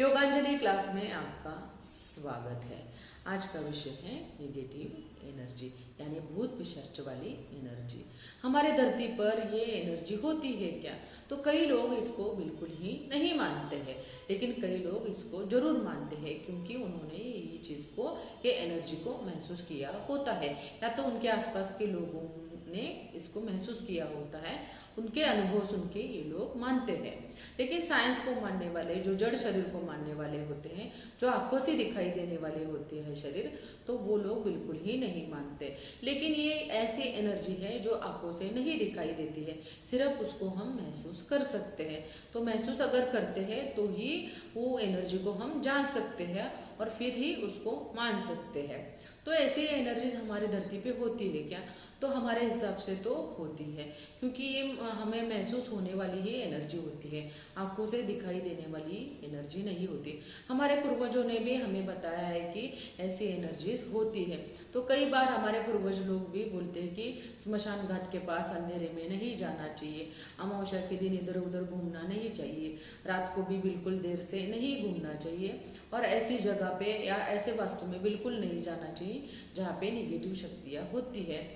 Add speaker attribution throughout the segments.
Speaker 1: योगांजलि class में आपका स्वागत है। आज का विषय है नेगेटिव एनर्जी यानी भूत पिशाच वाली एनर्जी। हमारे धरती पर ये एनर्जी होती है क्या? तो कई लोग इसको बिल्कुल ही नहीं मानते हैं, लेकिन कई लोग इसको जरूर मानते हैं क्योंकि उन्होंने ये चीज़ को, ये एनर्जी को महसूस किया होता है, या तो उनके आसपास के लोगों ने इसको महसूस किया होता है, उनके अनुभव सुन के ये लोग मानते हैं। लेकिन साइंस को मानने वाले, जो जड़ शरीर को मानने वाले होते हैं, जो आंखों से दिखाई देने वाले होते हैं शरीर, तो वो लोग बिल्कुल ही नहीं मानते। लेकिन ये ऐसी एनर्जी है जो आंखों से नहीं दिखाई देती है, सिर्फ उसको हम महसूस कर सकते हैं। तो महसूस अगर करते हैं तो ही वो एनर्जी को हम जान सकते हैं और फिर ही उसको मान सकते हैं। तो ऐसी एनर्जीज हमारी धरती पे होती है क्या? तो हमारे हिसाब से तो होती है, क्योंकि ये हमें महसूस होने वाली ही एनर्जी होती है, आंखों से दिखाई देने वाली एनर्जी नहीं होती। हमारे पूर्वजों ने भी हमें बताया है कि ऐसी एनर्जीज होती है। तो कई बार हमारे पूर्वज लोग भी बोलते हैं कि स्मशान घाट के पास अंधेरे में नहीं जाना चाहिए, अमावस्या के दिन इधर उधर घूमना नहीं चाहिए, रात को भी बिल्कुल देर से नहीं घूमना चाहिए, और ऐसी जगह पे या ऐसे वास्तु में बिल्कुल नहीं जाना चाहिए जहाँ पे नेगेटिव शक्तियाँ होती है।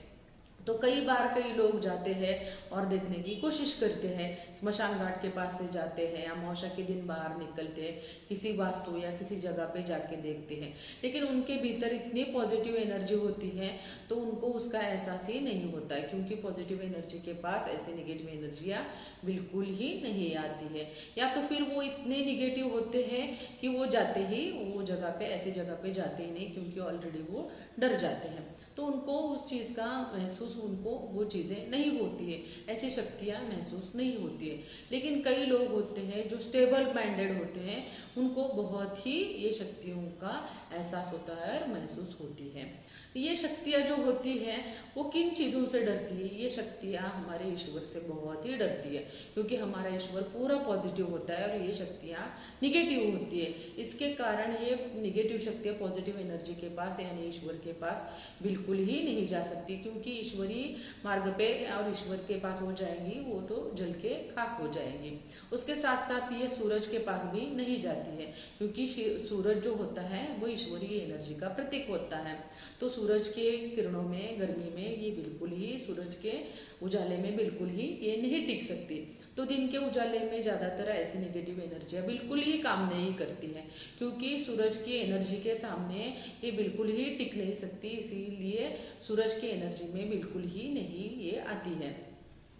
Speaker 1: तो कई बार कई लोग जाते हैं और देखने की कोशिश करते हैं, स्मशान घाट के पास से जाते हैं, अमावस्या के दिन बाहर निकलते हैं, किसी वास्तु या किसी जगह पे जाके देखते हैं, लेकिन उनके भीतर इतनी पॉजिटिव एनर्जी होती है तो उनको उसका एहसास ही नहीं होता है, क्योंकि पॉजिटिव एनर्जी के पास ऐसे नेगेटिव एनर्जियाँ बिल्कुल ही नहीं आती है, या तो फिर वो इतने निगेटिव होते हैं कि वो जाते ही वो जगह पे, ऐसी जगह पे जाते ही नहीं, क्योंकि ऑलरेडी वो डर जाते हैं। तो उनको उस चीज़ का महसूस, उनको वो चीज़ें नहीं होती है, ऐसी शक्तियाँ महसूस नहीं होती है। लेकिन कई लोग होते हैं जो स्टेबल माइंडेड होते हैं, उनको बहुत ही ये शक्तियों का एहसास होता है और महसूस होती है। ये शक्तियाँ जो होती हैं वो किन चीज़ों से डरती है? ये शक्तियाँ हमारे ईश्वर से बहुत ही डरती है, क्योंकि हमारा ईश्वर पूरा पॉजिटिव होता है और ये शक्तियाँ निगेटिव होती है। इसके कारण ये निगेटिव शक्तियाँ पॉजिटिव एनर्जी के पास यानी ईश्वर के पास बिल्कुल ही नहीं जा सकती, क्योंकि ईश्वरीय मार्ग पे और ईश्वर के पास हो जाएंगी वो तो जल के खाक हो जाएंगी। उसके साथ साथ ये सूरज के पास भी नहीं जाती है, क्योंकि सूरज जो होता है वो ईश्वरीय एनर्जी का प्रतीक होता है। तो सूरज के किरणों में, गर्मी में ये बिल्कुल ही, सूरज के उजाले में बिल्कुल ही ये नहीं टिक सकती। तो दिन के उजाले में ज़्यादातर ऐसी नेगेटिव एनर्जियाँ बिल्कुल ही काम नहीं करती हैं, क्योंकि सूरज की एनर्जी के सामने ये बिल्कुल ही टिक नहीं सकती, इसीलिए सूरज की एनर्जी में बिल्कुल ही नहीं ये आती है।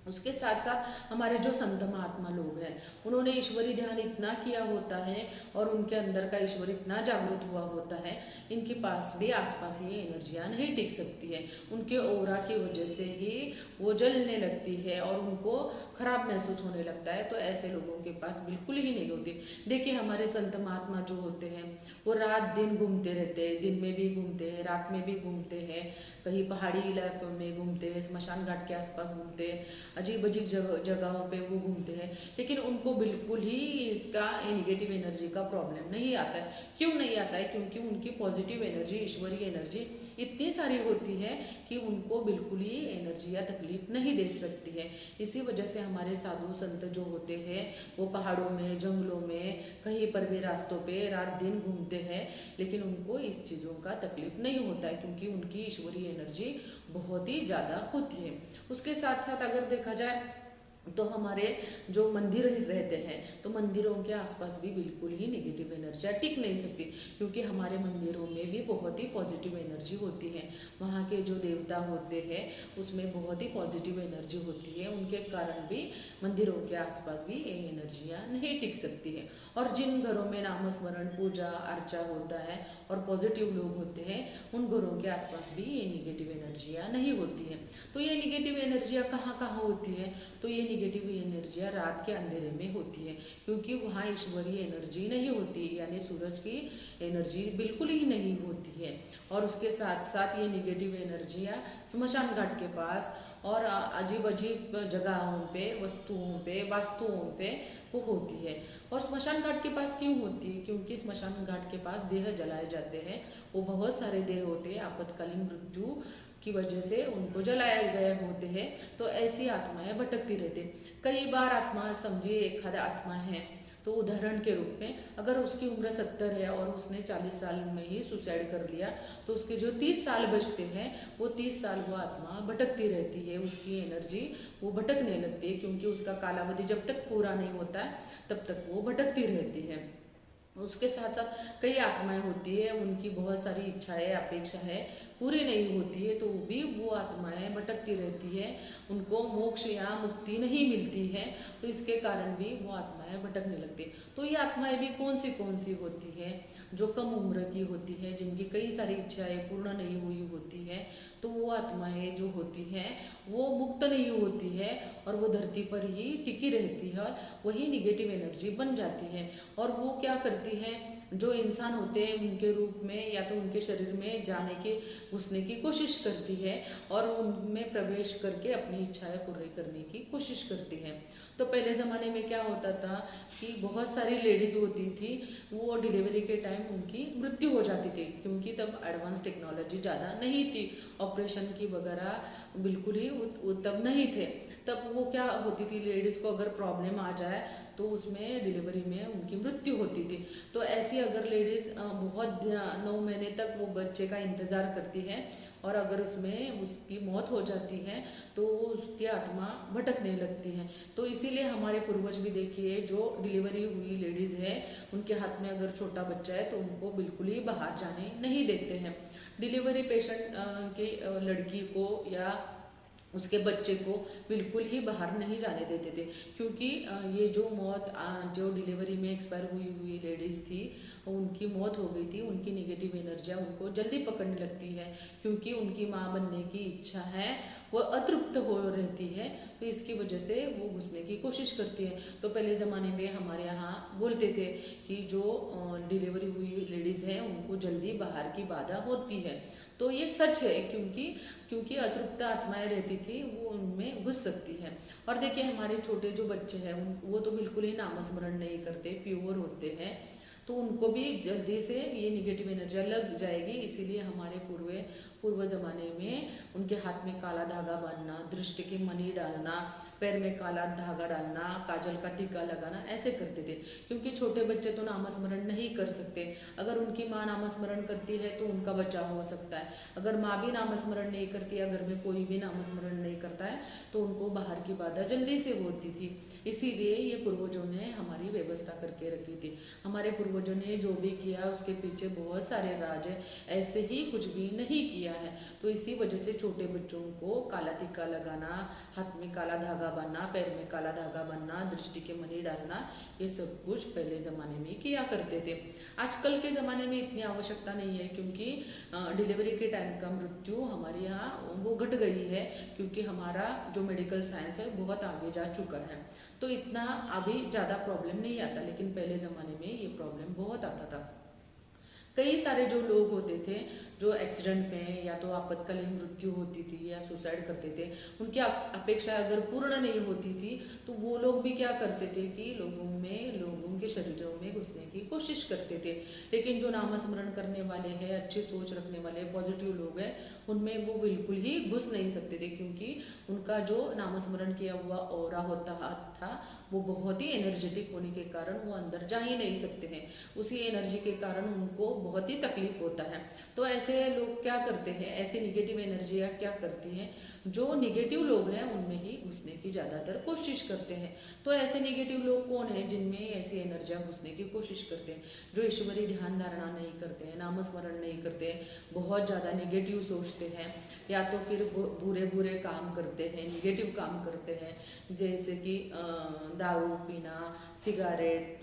Speaker 1: उसके साथ साथ हमारे जो संत महात्मा लोग हैं, उन्होंने ईश्वरी ध्यान इतना किया होता है और उनके अंदर का ईश्वर इतना जागृत हुआ होता है, इनके पास भी आसपास ये एनर्जियाँ नहीं टिक सकती है। उनके ओरा की वजह से ही वो जलने लगती है और उनको खराब महसूस होने लगता है। तो ऐसे लोगों के पास बिल्कुल ही नहीं होती। देखिए हमारे संत महात्मा जो होते हैं वो रात दिन घूमते रहते हैं, दिन में भी घूमते हैं, रात में भी घूमते हैं, कहीं पहाड़ी इलाकों में घूमते हैं, स्मशान घाट के आसपास घूमते हैं, अजीब अजीब जगहों पे वो घूमते हैं, लेकिन उनको बिल्कुल ही इसका नेगेटिव एनर्जी का प्रॉब्लम नहीं आता है। क्यों नहीं आता है? क्योंकि उनकी पॉजिटिव एनर्जी, ईश्वरीय एनर्जी इतनी सारी होती है कि उनको बिल्कुल ही एनर्जी या तकलीफ नहीं दे सकती है। इसी वजह से हमारे साधु संत जो होते हैं वो पहाड़ों में, जंगलों में, कहीं पर भी रास्तों पे रात दिन घूमते हैं, लेकिन उनको इस चीज़ों का तकलीफ नहीं होता है, क्योंकि उनकी ईश्वरीय एनर्जी बहुत ही ज़्यादा होती है। उसके साथ साथ अगर देखा जाए तो हमारे जो मंदिर रहते हैं, तो मंदिरों के आसपास भी बिल्कुल ही नेगेटिव एनर्जियाँ टिक नहीं सकती, क्योंकि हमारे मंदिरों में भी बहुत ही पॉजिटिव एनर्जी होती है। वहाँ के जो देवता होते हैं उसमें बहुत ही पॉजिटिव एनर्जी होती है, उनके कारण भी मंदिरों के आसपास भी ये एनर्जियाँ नहीं टिक सकती है। और जिन घरों में नामस्मरण, पूजा अर्चा होता है और पॉजिटिव लोग होते हैं, उन घरों के आसपास भी ये निगेटिव एनर्जियाँ नहीं होती हैं। तो ये निगेटिव एनर्जियाँ कहाँ कहाँ होती है? तो ये निगेटिव एनर्जियाँ रात के अंधेरे में होती है, क्योंकि वहाँ ईश्वरीय एनर्जी नहीं होती, यानी सूरज की एनर्जी बिल्कुल ही नहीं होती है। और उसके साथ साथ ये निगेटिव एनर्जियाँ स्मशान घाट के पास और अजीब अजीब जगहों पे, वस्तुओं पे, वास्तुओं पे वो होती है। और स्मशान घाट के पास क्यों होती है? क्योंकि स्मशान घाट के पास देह जलाए जाते हैं, वो बहुत सारे देह होते हैं, आपातकालीन मृत्यु की वजह से उनको जलाए गए होते हैं। तो ऐसी आत्माएं भटकती रहती। कई बार आत्मा, समझिए एक आत्मा है तो उदाहरण के रूप में अगर उसकी उम्र 70 है और उसने 40 साल में ही सुसाइड कर लिया, तो उसके जो 30 साल बचते हैं वो 30 साल वो आत्मा भटकती रहती है, उसकी एनर्जी वो भटकने लगती है, क्योंकि उसका कालावधि जब तक पूरा नहीं होता है तब तक वो भटकती रहती है। उसके साथ साथ कई आत्माएं होती है, उनकी बहुत सारी इच्छाएं अपेक्षा है पूरी नहीं होती है, तो भी वो आत्माएं भटकती रहती है, उनको मोक्ष या मुक्ति नहीं मिलती है, तो इसके कारण भी वो आत्माएं भटकने लगती है। तो ये आत्माएं भी कौन सी होती है? जो कम उम्र की होती है, जिनकी कई सारी इच्छाएं पूर्ण नहीं हुई होती है, तो वो आत्माएं जो होती हैं वो मुक्त नहीं होती है और वो धरती पर ही टिकी रहती है, वही निगेटिव एनर्जी बन जाती है। और वो क्या करती है, जो इंसान होते हैं उनके रूप में या तो उनके शरीर में जाने की घुसने की कोशिश करती है और उनमें प्रवेश करके अपनी इच्छाएं पूरी करने की कोशिश करती है। तो पहले ज़माने में क्या होता था कि बहुत सारी लेडीज होती थी, वो डिलीवरी के टाइम उनकी मृत्यु हो जाती थी, क्योंकि तब एडवांस टेक्नोलॉजी ज़्यादा नहीं थी, ऑपरेशन की वगैरह बिल्कुल ही तब नहीं थे। तब वो क्या होती थी, लेडीज़ को अगर प्रॉब्लम आ जाए तो उसमें डिलीवरी में उनकी मृत्यु होती थी। तो ऐसी अगर लेडीज़ बहुत 9 महीने तक वो बच्चे का इंतज़ार करती है और अगर उसमें उसकी मौत हो जाती है तो उसकी आत्मा भटकने लगती है। तो इसीलिए हमारे पूर्वज भी देखिए, जो डिलीवरी हुई लेडीज़ है उनके हाथ में अगर छोटा बच्चा है तो उनको बिल्कुल ही बाहर जाने नहीं देते हैं। डिलीवरी पेशेंट की लड़की को या उसके बच्चे को बिल्कुल ही बाहर नहीं जाने देते थे, क्योंकि ये जो मौत जो डिलीवरी में एक्सपायर हुई लेडीज़ थी, उनकी मौत हो गई थी, उनकी नेगेटिव एनर्जियाँ उनको जल्दी पकड़ने लगती है, क्योंकि उनकी माँ बनने की इच्छा है वो अतृप्त हो रहती है, तो इसकी वजह से वो घुसने की कोशिश करती है। तो पहले ज़माने में हमारे यहाँ बोलते थे कि जो डिलीवरी हुई लेडीज़ है उनको जल्दी बाहर की बाधा होती है। तो ये सच है, क्योंकि अतृप्त आत्माएं रहती थी वो उनमें घुस सकती है। और देखिए हमारे छोटे जो बच्चे हैं वो तो बिल्कुल ही नामस्मरण नहीं करते, प्योर होते हैं, तो उनको भी जल्दी से ये निगेटिव एनर्जी लग जाएगी। इसीलिए हमारे पूर्व जमाने में उनके हाथ में काला धागा बांधना, दृष्टि की मणि डालना, पैर में काला धागा डालना, काजल का टीका लगाना, ऐसे करते थे, क्योंकि छोटे बच्चे तो नामस्मरण नहीं कर सकते। अगर उनकी माँ नामस्मरण करती है तो उनका बचाव हो सकता है, अगर माँ भी नामस्मरण नहीं करती, अगर में कोई भी नामस्मरण नहीं करता है तो उनको बाहर की बाधा जल्दी से होती थी। इसीलिए ये पूर्वजों ने हमारी व्यवस्था करके रखी थी। हमारे पूर्वजों ने जो भी किया उसके पीछे बहुत सारे राज है, ऐसे ही कुछ भी नहीं किया है। तो इसी वजह से छोटे बच्चों को काला टीका लगाना, हाथ में काला धागा बांधना, पैर में काला धागा बांधना, दृष्टि के मणि डालना, ये सब कुछ पहले ज़माने में किया करते थे। आजकल के ज़माने में इतनी आवश्यकता नहीं है, क्योंकि डिलीवरी के टाइम का मृत्यु हमारे यहाँ वो घट गई है, क्योंकि हमारा जो मेडिकल साइंस है बहुत आगे जा चुका है, तो इतना अभी ज़्यादा प्रॉब्लम नहीं आता। लेकिन पहले ज़माने में ये प्रॉब्लम बहुत आता था। कई सारे जो लोग होते थे जो एक्सीडेंट में या तो आपातकालीन मृत्यु होती थी या सुसाइड करते थे, उनकी अपेक्षा अगर पूर्ण नहीं होती थी तो वो लोग भी क्या करते थे कि लोगों के शरीरों में घुसने की कोशिश करते थे। लेकिन जो नामस्मरण करने वाले हैं, अच्छी सोच रखने वाले पॉजिटिव लोग हैं, उनमें वो बिल्कुल ही घुस नहीं सकते थे, क्योंकि उनका जो नामस्मरण किया हुआ ऑरा होता था वो बहुत ही एनर्जेटिक होने के कारण वो अंदर जा ही नहीं सकते हैं। उसी एनर्जी के कारण उनको बहुत ही तकलीफ होता है। तो ऐसे लोग क्या करते हैं, ऐसी निगेटिव एनर्जियाँ क्या करती हैं, जो निगेटिव लोग हैं उनमें ही घुसने की ज़्यादातर कोशिश करते हैं। तो ऐसे निगेटिव लोग कौन हैं जिनमें ऐसी एनर्जियाँ घुसने की कोशिश करते हैं? जो ईश्वरीय ध्यान धारणा नहीं करते हैं, नामस्मरण नहीं करते हैं, बहुत ज़्यादा निगेटिव सोचते हैं, या तो फिर बुरे काम करते हैं, निगेटिव काम करते हैं, जैसे कि दारू पीना, सिगारेट,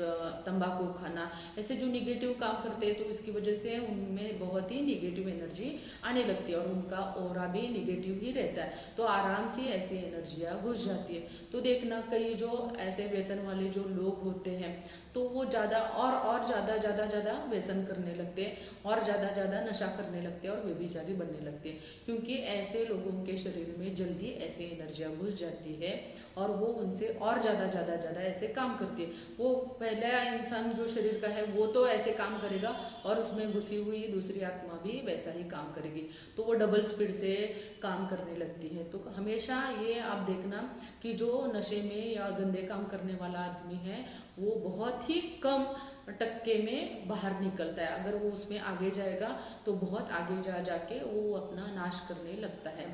Speaker 1: तंबाकू खाना, ऐसे जो निगेटिव काम करते हैं, तो इसकी वजह से उनमें बहुत ही निगेटिव एनर्जी आने लगती है और उनका ऑरा भी निगेटिव ही रहता है। तो आराम से ऐसी एनर्जियाँ घुस जाती है। तो देखना कई जो ऐसे व्यसन वाले जो लोग होते हैं तो वो ज़्यादा और ज़्यादा व्यसन करने लगते हैं और ज़्यादा नशा करने लगते हैं और व्यभिचारी बनने लगते हैं, क्योंकि ऐसे लोगों के शरीर में जल्दी ऐसी एनर्जियाँ घुस जाती है और वो उनसे और ज़्यादा ऐसे काम करती है। वो पहला इंसान जो शरीर का है वो तो ऐसे काम करेगा और उसमें घुसी हुई दूसरी आत्मा भी वैसा ही काम करेगी, तो वो डबल स्पीड से काम करने लगती है। तो हमेशा ये आप देखना कि जो नशे में या गंदे काम करने वाला आदमी है वो बहुत ही कम टक्के में बाहर निकलता है। अगर वो उसमें आगे जाएगा तो बहुत आगे जा जाके वो अपना नाश करने लगता है,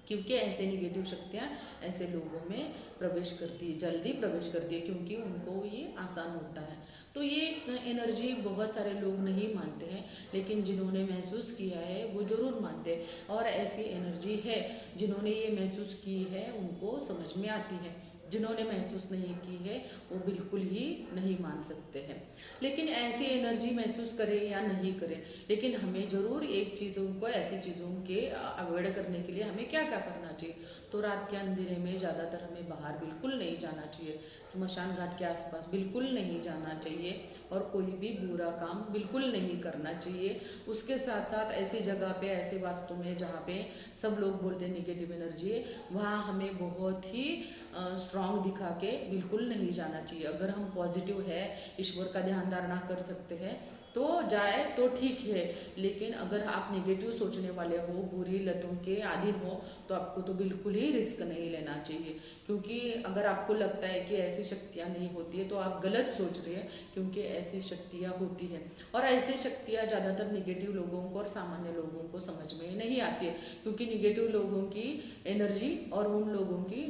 Speaker 1: क्योंकि ऐसे निगेटिव शक्तियाँ ऐसे लोगों में प्रवेश करती है, जल्दी प्रवेश करती है, क्योंकि उनको ये आसान होता है। तो ये एनर्जी बहुत सारे लोग नहीं मानते हैं, लेकिन जिन्होंने महसूस किया है वो ज़रूर मानते हैं। और ऐसी एनर्जी है जिन्होंने ये महसूस की है उनको समझ में आती है, जिन्होंने महसूस नहीं की है वो बिल्कुल ही नहीं मान सकते हैं। लेकिन ऐसी एनर्जी महसूस करें या नहीं करें, लेकिन हमें ज़रूर एक चीज़ों को, ऐसी चीज़ों के अवॉइड करने के लिए हमें क्या क्या करना चाहिए। तो रात के अंधेरे में ज़्यादातर हमें बाहर बिल्कुल नहीं जाना चाहिए, स्मशान घाट के आसपास बिल्कुल नहीं जाना चाहिए, और कोई भी बुरा काम बिल्कुल नहीं करना चाहिए। उसके साथ साथ ऐसी जगह पे, ऐसे वास्तु में जहाँ पे सब लोग बोलते हैं निगेटिव एनर्जी है, वहाँ हमें बहुत ही स्ट्रांग दिखा के बिल्कुल नहीं जाना चाहिए। अगर हम पॉजिटिव है, ईश्वर का ध्यान धारणा कर सकते हैं तो जाए तो ठीक है, लेकिन अगर आप नेगेटिव सोचने वाले हो, बुरी लतों के अधीन हो, तो आपको तो बिल्कुल ही रिस्क नहीं लेना चाहिए। क्योंकि अगर आपको लगता है कि ऐसी शक्तियाँ नहीं होती है तो आप गलत सोच रहे हैं, क्योंकि ऐसी शक्तियाँ होती हैं। और ऐसी शक्तियाँ ज़्यादातर निगेटिव लोगों को और सामान्य लोगों को समझ में नहीं आती है, क्योंकि निगेटिव लोगों की एनर्जी और उन लोगों की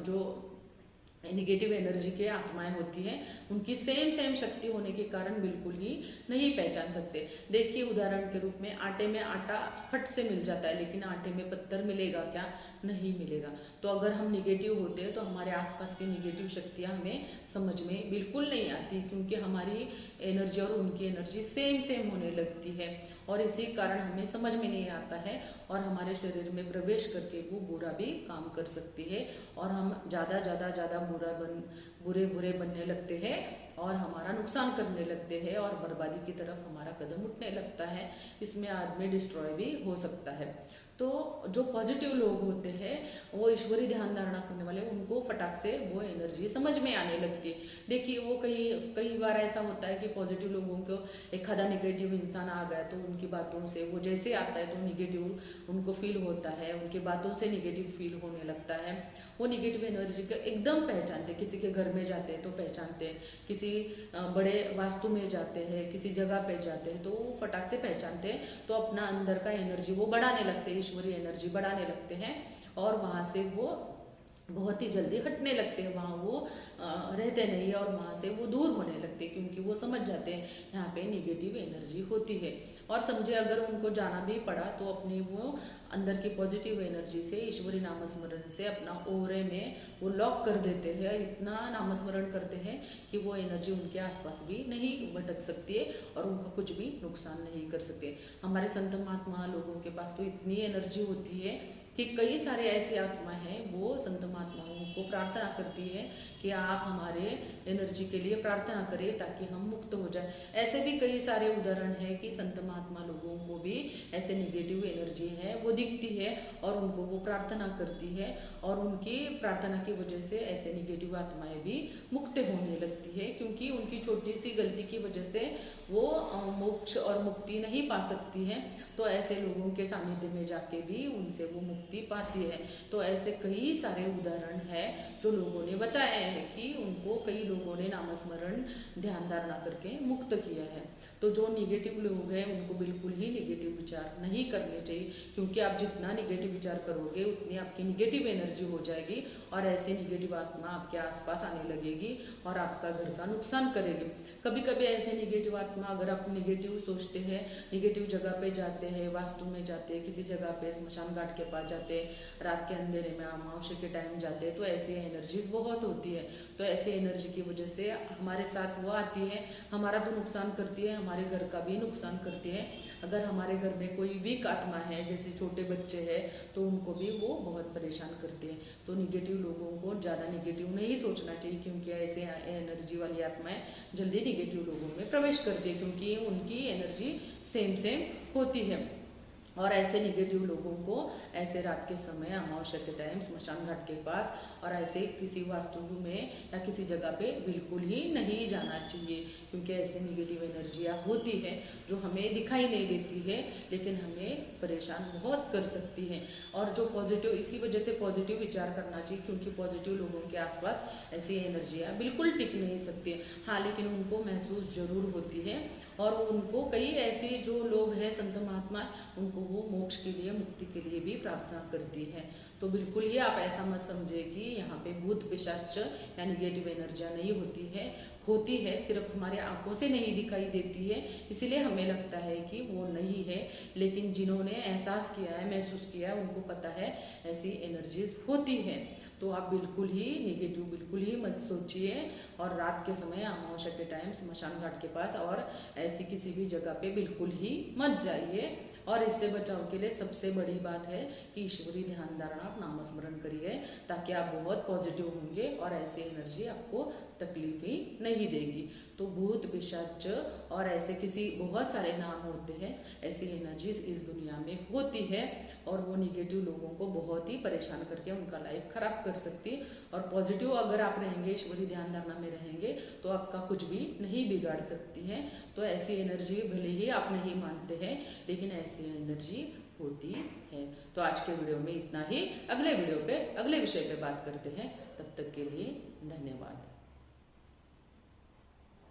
Speaker 1: जो निगेटिव एनर्जी के आत्माएं होती हैं उनकी सेम शक्ति होने के कारण बिल्कुल ही नहीं पहचान सकते। देखिए उदाहरण के रूप में आटे में आटा फट से मिल जाता है, लेकिन आटे में पत्थर मिलेगा क्या? नहीं मिलेगा। तो अगर हम निगेटिव होते हैं तो हमारे आसपास की निगेटिव शक्तियाँ हमें समझ में बिल्कुल नहीं आती, क्योंकि हमारी एनर्जी और उनकी एनर्जी सेम होने लगती है, और इसी कारण हमें समझ में नहीं आता है और हमारे शरीर में प्रवेश करके वो बुरा भी काम कर सकती है, और हम ज़्यादा बुरे बनने लगते हैं और हमारा नुकसान करने लगते हैं और बर्बादी की तरफ हमारा कदम उठने लगता है। इसमें आदमी डिस्ट्रॉय भी हो सकता है। तो जो पॉजिटिव लोग होते हैं वो ईश्वरी ध्यान धारणा करने वाले, उनको फटाक से वो एनर्जी समझ में आने लगती है। देखिए वो कई बार ऐसा होता है कि पॉजिटिव लोगों को एखादा निगेटिव इंसान आ गया तो उनकी बातों से वो जैसे आता है तो निगेटिव उनको फील होता है, उनकी बातों से निगेटिव फील होने लगता है। वो निगेटिव एनर्जी का एकदम पहचानते, किसी के घर में जाते हैं तो पहचानते हैं, किसी बड़े वास्तु में जाते हैं, किसी जगह पे जाते हैं तो वो फटाक से पहचानते हैं, तो अपना अंदर का एनर्जी वो बढ़ाने लगते हैं, ईश्वरीय एनर्जी बढ़ाने लगते हैं, और वहाँ से वो बहुत ही जल्दी हटने लगते हैं, वहाँ वो रहते नहीं है और वहाँ से वो दूर होने लगते हैं, क्योंकि वो समझ जाते हैं यहाँ पे निगेटिव एनर्जी होती है। और समझे अगर उनको जाना भी पड़ा तो अपनी वो अंदर की पॉजिटिव एनर्जी से, ईश्वरी नामस्मरण से अपना ओरे में वो लॉक कर देते हैं, इतना नामस्मरण करते हैं कि वो एनर्जी उनके आसपास भी नहीं भटक सकती है और उनका कुछ भी नुकसान नहीं कर सकते। हमारे संत महात्मा लोगों के पास तो इतनी एनर्जी होती है कि कई सारे ऐसी आत्माएं हैं वो संत महात्माओं को प्रार्थना करती है कि आप हमारे एनर्जी के लिए प्रार्थना करें ताकि हम मुक्त हो जाए। ऐसे भी कई सारे उदाहरण है कि संत महात्मा लोगों को भी ऐसे निगेटिव एनर्जी है वो दिखती है और उनको वो प्रार्थना करती है, और उनकी प्रार्थना की वजह से ऐसे निगेटिव आत्माएं भी मुक्त होने लगती है, क्योंकि उनकी छोटी सी गलती की वजह से वो मोक्ष और मुक्ति नहीं पा सकती है, तो ऐसे लोगों के सानिध्य में जाके भी उनसे वो मुक्ति पाती है। तो ऐसे कई सारे उदाहरण है जो लोगों ने बताए हैं कि उनको कई लोगों ने नामस्मरण ध्यान धारणा करके मुक्त किया है। तो जो निगेटिव लोग हैं उनको बिल्कुल ही निगेटिव विचार नहीं करने चाहिए, क्योंकि आप जितना निगेटिव विचार करोगे उतनी आपकी निगेटिव एनर्जी हो जाएगी और ऐसे निगेटिव आत्मा आपके आसपास आने लगेगी और आपका घर का नुकसान करेगी। कभी कभी ऐसे निगेटिव आत्मा, अगर आप निगेटिव सोचते हैं, निगेटिव जगह पे जाते हैं, वास्तु में जाते हैं, किसी जगह पे स्मशान घाट के पास जाते हैं, रात के अंधेरे में अमावस्या के टाइम जाते हैं, तो ऐसी एनर्जीज बहुत होती है। तो ऐसे एनर्जी की वजह से हमारे साथ वो आती है, हमारा तो नुकसान करती है, हमारे घर का भी नुकसान करती है। अगर हमारे घर में कोई वीक आत्मा है, जैसे छोटे बच्चे हैं, तो उनको भी वो बहुत परेशान करते हैं। तो निगेटिव लोगों को ज़्यादा निगेटिव नहीं सोचना चाहिए, क्योंकि ऐसे एनर्जी वाली आत्माएं जल्दी निगेटिव लोगों में प्रवेश करती है, क्योंकि उनकी एनर्जी सेम होती है। और ऐसे निगेटिव लोगों को ऐसे रात के समय अमावस्या के टाइम स्मशान घाट के पास और ऐसे किसी वास्तु में या किसी जगह पे बिल्कुल ही नहीं जाना चाहिए, क्योंकि ऐसे निगेटिव एनर्जियाँ होती है जो हमें दिखाई नहीं देती है लेकिन हमें परेशान बहुत कर सकती हैं। और जो पॉजिटिव, इसी वजह से पॉजिटिव विचार करना चाहिए, क्योंकि पॉजिटिव लोगों के आसपास ऐसी एनर्जियाँ बिल्कुल टिक नहीं सकती। हाँ, लेकिन उनको महसूस जरूर होती है और उनको कई ऐसे जो लोग हैं संत महात्मा, उनको वो मोक्ष के लिए, मुक्ति के लिए भी प्रार्थना करती है। तो बिल्कुल ही आप ऐसा मत समझे कि यहाँ पे भूत पिशाच या निगेटिव एनर्जियाँ नहीं होती है सिर्फ हमारे आंखों से नहीं दिखाई देती है, इसीलिए हमें लगता है कि वो नहीं है। लेकिन जिन्होंने एहसास किया है, महसूस किया है, उनको पता है ऐसी एनर्जीज होती है। तो आप बिल्कुल ही निगेटिव बिल्कुल ही मत सोचिए और रात के समय अमावस्या के टाइम स्मशान घाट के पास और ऐसी किसी भी जगह पे बिल्कुल ही मत जाइए। और इससे बचाव के लिए सबसे बड़ी बात है कि ईश्वरी ध्यान धारणा, आप नाम स्मरण करिए, ताकि आप बहुत पॉजिटिव होंगे और ऐसी एनर्जी आपको तकलीफ ही नहीं देगी। तो भूत पिशाच और ऐसे किसी बहुत सारे नाम होते हैं, ऐसी एनर्जीज इस दुनिया में होती है और वो निगेटिव लोगों को बहुत ही परेशान करके उनका लाइफ खराब कर सकती है। और पॉजिटिव अगर आप रहेंगे, ईश्वरी ध्यान धारणा में रहेंगे, तो आपका कुछ भी नहीं बिगाड़ सकती है। तो ऐसी एनर्जी भले ही आप नहीं मानते हैं, लेकिन ऐसी एनर्जी होती है। तो आज के वीडियो में इतना ही। अगले वीडियो पे अगले विषय पे बात करते हैं। तब तक के लिए धन्यवाद।